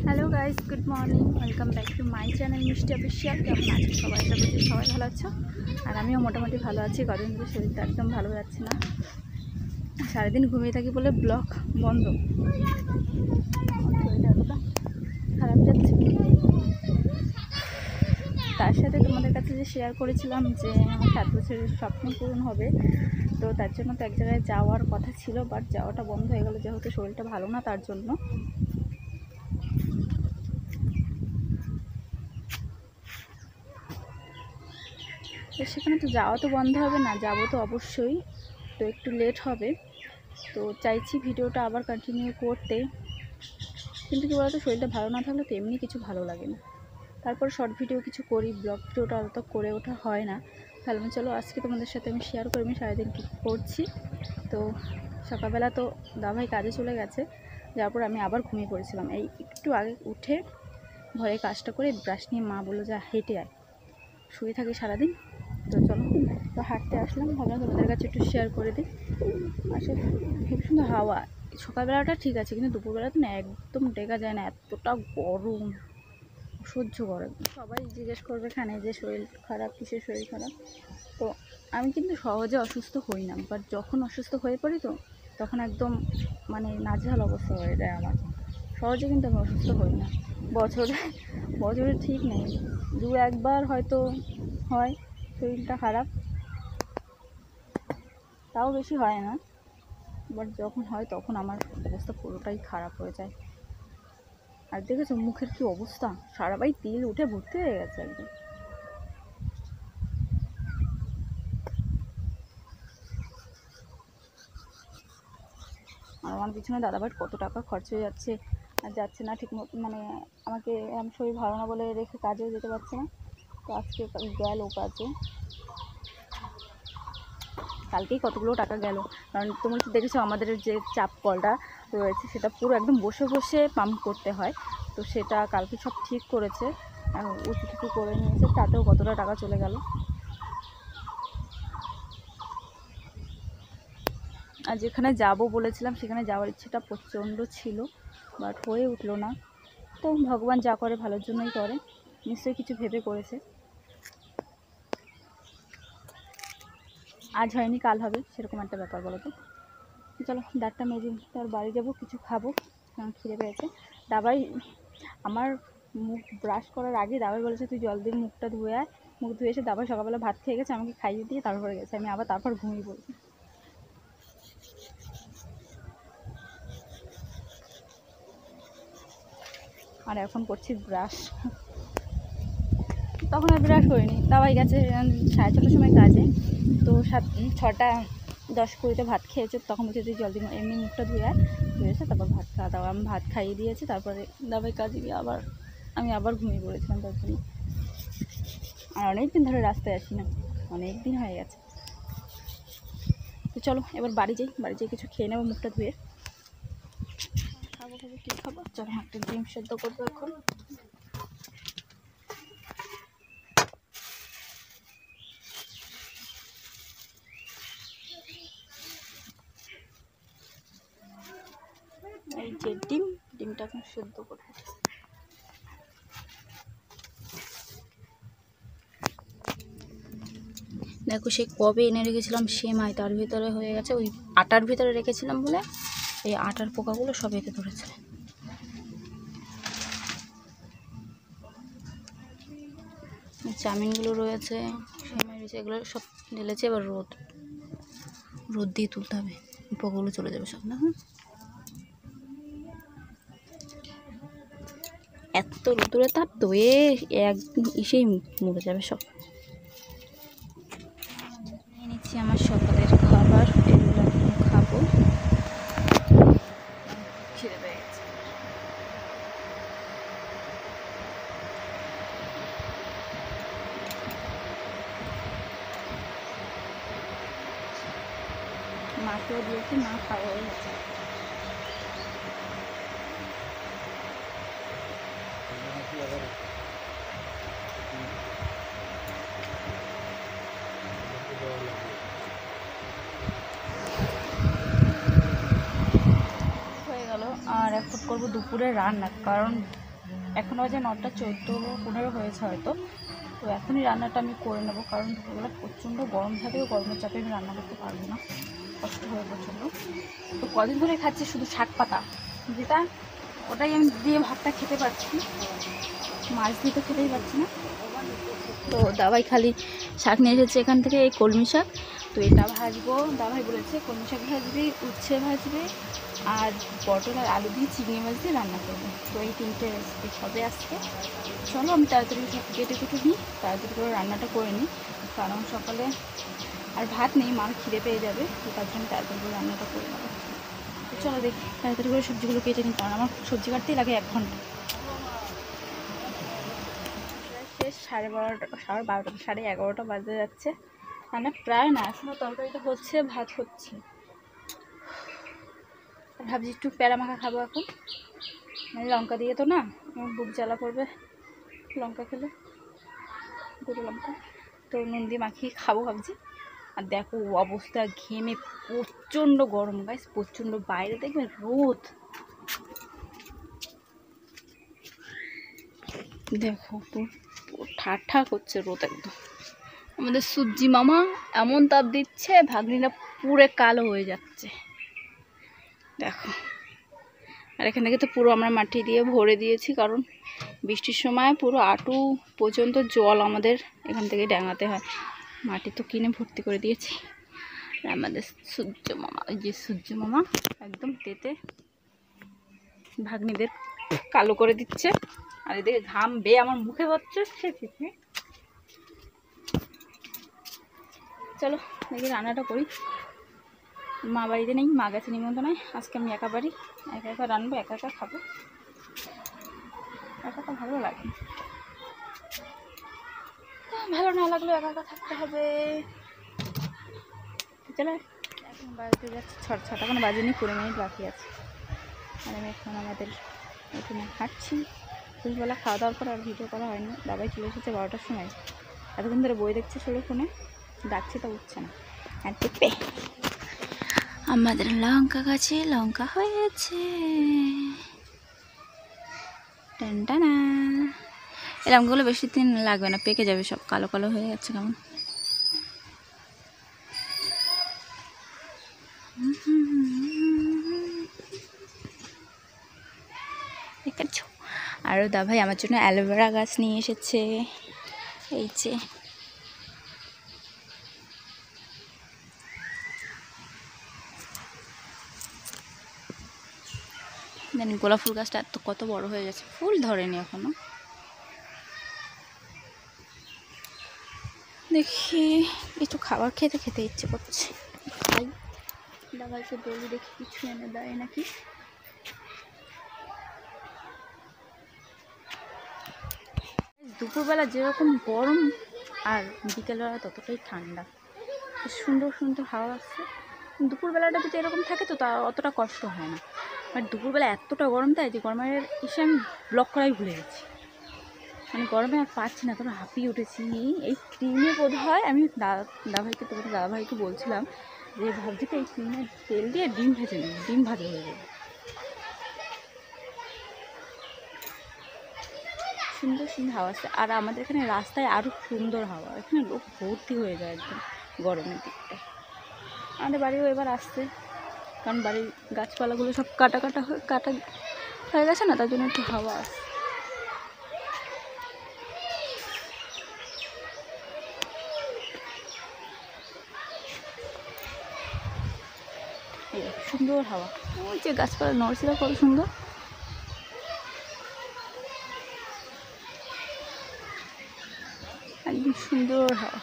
Hello guys, good morning. Welcome back to my channel মিষ্টি official. কেমন আছো সবাই? আশা করছি সবাই ভালো আছো, আর আমিও মোটামুটি ভালো আছি। কদিন ধরে শরীরটা একদম ভালো যাচ্ছে না, সারাদিন ঘুমিয়ে থাকি বলে ব্লগ বন্ধ। শরীরটা এতটা খারাপ যাচ্ছে। তার সাথে তোমাদের কাছে যে শেয়ার করেছিলাম যে আমার 7 বছরের স্বপ্ন পূরণ হবে, তো তার জন্য তো এক জায়গায় যাওয়ার কথা ছিল, বাট যাওয়াটা বন্ধ হয়ে গেলো যেহেতু শরীরটা ভালো না তার জন্য। তো সেখানে তো যাওয়া তো বন্ধ হবে না, যাবো তো অবশ্যই, তো একটু লেট হবে। তো চাইছি ভিডিওটা আবার কন্টিনিউ করতে, কিন্তু কী বলতো, শরীরটা ভালো না থাকলে তো এমনি কিছু ভালো লাগে না। তারপর শর্ট ভিডিও কিছু করি, ব্লগ ভিডিওটা অত করে ওঠা হয় না। তাহলে চলো আজকে তোমাদের সাথে আমি শেয়ার করি আমি সারাদিন কী করছি। তো সকালবেলা তো দাদাভাই কাজে চলে গেছে, যাওয়ার পর আমি আবার ঘুমিয়ে পড়েছিলাম। এই একটু আগে উঠে ঘরে কাজটা করে ব্রাশ নিয়ে মা বললো যা হেঁটে আয়, শুয়ে থাকি সারাদিন। তো চলো, তো হাঁটতে আসলাম, ভাবলাম তোমাদের কাছে একটু শেয়ার করে দিই। আসলে খুব সুন্দর হাওয়া। সকালবেলাটা ঠিক আছে, কিন্তু দুপুরবেলা তো না একদম টেকা যায় না, এতটা গরম, সহ্য গরম। সবাই জিজ্ঞেস করবে এখানে যে শরীর খারাপ, কিসের শরীর খারাপ। তো আমি কিন্তু সহজে অসুস্থ হই না, বাট যখন অসুস্থ হয়ে পড়ি তো তখন একদম মানে নাজেহাল অবস্থা হয়ে যায় আমার। সহজে কিন্তু আমি অসুস্থ হই না। বছরে ঠিক নেই, দু একবার হয়তো হয় শরীরটা খারাপ, তাও বেশি হয় না। বাট যখন হয় তখন আমার অবস্থা পুরোটাই খারাপ হয়ে যায়। আর দেখেছো মুখের কি অবস্থা, সারাবাই তিল উঠে ভর্তি হয়ে গেছে একদম। আর আমার পিছনে দাদাভাইয়ের কত টাকা খরচ হয়ে যাচ্ছে, আর যাচ্ছে না ঠিক মতো, মানে আমাকে শরীর ভালো না বলে রেখে কাজেও যেতে পারছে না। তো আজকে গেল কাজে, কালকেই কতগুলো টাকা গেল। কারণ তুমি তো দেখেছো আমাদের যে চাপ কলটা রয়েছে সেটা পুরো একদম বসে বসে পাম্প করতে হয়, তো সেটা কালকে সব ঠিক করেছে, উঁচু করে নিয়েছে, তাতেও কতটা টাকা চলে গেল। আর যেখানে যাব বলেছিলাম সেখানে যাওয়ার ইচ্ছেটা প্রচণ্ড ছিল, বাট হয়ে উঠলো না। তো ভগবান যা করে ভালোর জন্যই করে, নিশ্চয়ই কিছু ভেবে করেছে। আজ হয়নি কাল হবে, সেরকম একটা ব্যাপার বলো তো। চলো দাঁতটা মেজে তার বাড়ি যাবো, কিছু খাবো, খিদে পেয়েছে। দাবাই আমার মুখ ব্রাশ করার আগে দাবাই বলেছে তুই জল দিয়ে মুখটা ধুয়ে আয়। মুখ ধুয়ে এসে দাবাই সকালবেলা ভাত খেয়ে গেছে, আমাকে খাইয়ে দিয়ে তারপরে গেছে, আমি আবার তারপর ঘুমিয়ে পড়েছি। আর এখন করছি ব্রাশ। তখন আর ব্রাশ করিনি, দাবাই গেছে 6:30টার সময় কাজে, তো 6:10-20 ভাত খেয়েছে, তখন বলছে তুই জলদি এমনি মুখটা ধুয়ে ধুয়েছে তারপর ভাত খাওয়া দাওয়া। আমি ভাত খাইয়ে দিয়েছি, তারপরে দাবাই কাজে গিয়ে আমি আবার ঘুমিয়ে পড়েছিলাম তার জন্য। আর অনেক দিন ধরে রাস্তায় আসি না, অনেক দিন হয়ে গেছে। তো চলো এবার বাড়ি যাই কিছু খেয়ে নেবো মুখটা ধুয়ে। খাবো কী খাবো, চলো একটা ডিম সেদ্ধ করবো এখন। এই যে ডিমটা এখন সেদ্ধ করবো। দেখো সে কবে এনে রেখেছিলাম সেমাই, তার ভিতরে হয়ে গেছে, ওই আটার ভিতরে রেখেছিলাম বলে এই আটার পোকাগুলো সব এতে ধরেছে। চাউমিনগুলো রয়েছে, সেমাই রয়েছে, এগুলো সব ঢেলেছে। এবার রোদ দিয়ে তুলতে হবে, পোকাগুলো চলে যাবে সব না। এত রোদুরে তাপ তো একদিন এসেই মরে যাবে সব। নিচ্ছি আমার সকালের খাবার, এগুলো খাবো, খিদে পেয়ে গেছে। মাকেও দিয়েছি, মা খাওয়া হয়ে গেছে। হয়ে গেল, আর এখন করবো দুপুরে রান্না, কারণ এখন বাজে 9টা 14-15 হয়েছে হয়তো। তো এখনই রান্নাটা আমি করে নেবো, কারণ দুপুরবেলা প্রচণ্ড গরম থাকে, গরমের চাপে আমি রান্না করতে পারবো না, কষ্ট হয়ে প্রচণ্ড। তো কদিন ধরে খাচ্ছি শুধু শাক পাতা, যেটা ওটাই আমি দিয়ে ভাতটা খেতে পারছি, মাছ দিয়ে তো খেতেই পারছি না। তো দাবাই খালি শাক নিয়ে এসেছে এখান থেকে, এই কলমি শাক। তো এটা ভাজবো, দাবাই বলেছে কলমি শাক ভাজবে, উচ্ছে ভাজবে, আর পটল আর আলু দিয়ে চিংড়ি মাছ দিয়ে রান্না করবে। তো এই 3টে রেসিপি হবে আজকে। চলো আমি তাড়াতাড়ি সব কেটে নিই, তাড়াতাড়ি করে রান্নাটা করে নিই, কারণ সকালে আর ভাত নেই, মার খিদে পেয়ে যাবে। তো তার জন্য তাড়াতাড়ি করে রান্নাটা করে নেবো। তো চলো দেখি তাড়াতাড়ি করে সবজিগুলো কেটে নিই, কারণ আমার সবজি কাটতেই লাগে 1 ঘন্টা। শেষ 12:30, 12:30, 11:30 বাজতে যাচ্ছে। রান্না প্রায় না, এখনও তরকারিটা হচ্ছে, ভাত হচ্ছে। ভাবছি একটু প্যারা মাখা খাবো এখন, মানে লঙ্কা দিয়ে তো না, আমার বুক জ্বালা করবে লঙ্কা খেলে, গুঁড়ো লঙ্কা। তো নুন দিয়ে মাখিয়ে খাবো ভাবছি। আর দেখো অবস্থা, ঘেমে প্রচণ্ড গরম গাইস, প্রচণ্ড। বাইরে দেখবেন রোদ, দেখো ঠাঠা করছে রোদ একদম। আমাদের সূর্যি মামা এমন তাপ দিচ্ছে, ভাগ্নিটা পুরো কালো হয়ে যাচ্ছে দেখো। আর এখান থেকে তো পুরো আমরা মাটি দিয়ে ভরে দিয়েছি, কারণ বৃষ্টির সময় পুরো আঁটু পর্যন্ত জল আমাদের এখান থেকে ডাঙাতে হয়। মাটি তো কিনে ভর্তি করে দিয়েছি। আর আমাদের সূর্য মামা, ওই যে সূর্য মামা একদম তেতে ভাগ্নিদের কালো করে দিচ্ছে। আর এদিকে ঘাম বেয়ে আমার মুখে পড়ছে। চলো দেখি রান্নাটা করি। মা বাড়িতে নেই, মা গেছে নিমন্ত্রণায়, আজকে আমি একা বাড়ি, একা একা রান্নবো, একা একা খাবো, একা একা ভালো লাগে, ভালো না লাগলেও একা একা থাকতে হবে। চলো এখন বাড়িতে যাচ্ছি, 6টা কোনো বাজেনি, 20 মিনিট বাকি আছে। আর আমি এখন আমাদের এখানে হাঁটছি। দুপুরবেলা খাওয়া দাওয়ার পর আর ভিডিও করা হয়নি, দাবাই চলে এসেছে 12টার সময়। এতক্ষণ ধরে বই দেখছে শুরু, ফোনে ডাকছে তো উঠছে না। আর দেখবে আমাদের লঙ্কা গাছে লঙ্কা হয়েছে, টানটানা। এই লঙ্কাগুলো বেশি দিন লাগবে না, পেকে যাবে সব, কালো কালো হয়ে যাচ্ছে কেমন। দেখাচ্ছ। আরও দাভাই আমার জন্য অ্যালোভেরা গাছ নিয়ে এসেছে, এই যে। জানি গোলাপ ফুল গাছটা এত কত বড় হয়ে গেছে, ফুল ধরেনি এখনো। দেখি একটু খাবার খেতে খেতে ইচ্ছে করছে, খাই। দাদাকে বলি দেখি কিছু এনে দেয় নাকি। দুপুরবেলা যেরকম গরম, আর বিকেলবেলা ততটাই ঠান্ডা, সুন্দর সুন্দর হাওয়া আসছে। দুপুরবেলাটা যদি এরকম থাকে তো তা অতটা কষ্ট হয় না, বাট দুপুরবেলা এতটা গরম দেয় যে গরমের এসে আমি ব্লক করাই ভুলে গেছি, মানে গরমে আর পাচ্ছি না, তোরা হাঁপিয়ে উঠেছি। এই ক্রিমে বোধ হয় আমি দাদাভাইকে বলছিলাম যে ভাবছি তো এই ক্রিমের তেল দিয়ে ডিম ভেজে নিই, ডিম ভাজা হয়ে যাবে। সুন্দর সুন্দর হাওয়া আছে, আর আমাদের এখানে রাস্তায় আরও সুন্দর হাওয়া, এখানে লোক ভর্তি হয়ে যায় একদম গরমের দিকটা। আমাদের বাড়িও এবার আসছে, কারণ বাড়ির গাছপালাগুলো সব কাটা হয়ে গেছে না, তার জন্য একটু হাওয়া আসছে। সুন্দর হাওয়া, ওই যে গাছপালা নড়ছিল কত সুন্দর, একদম সুন্দর হাওয়া।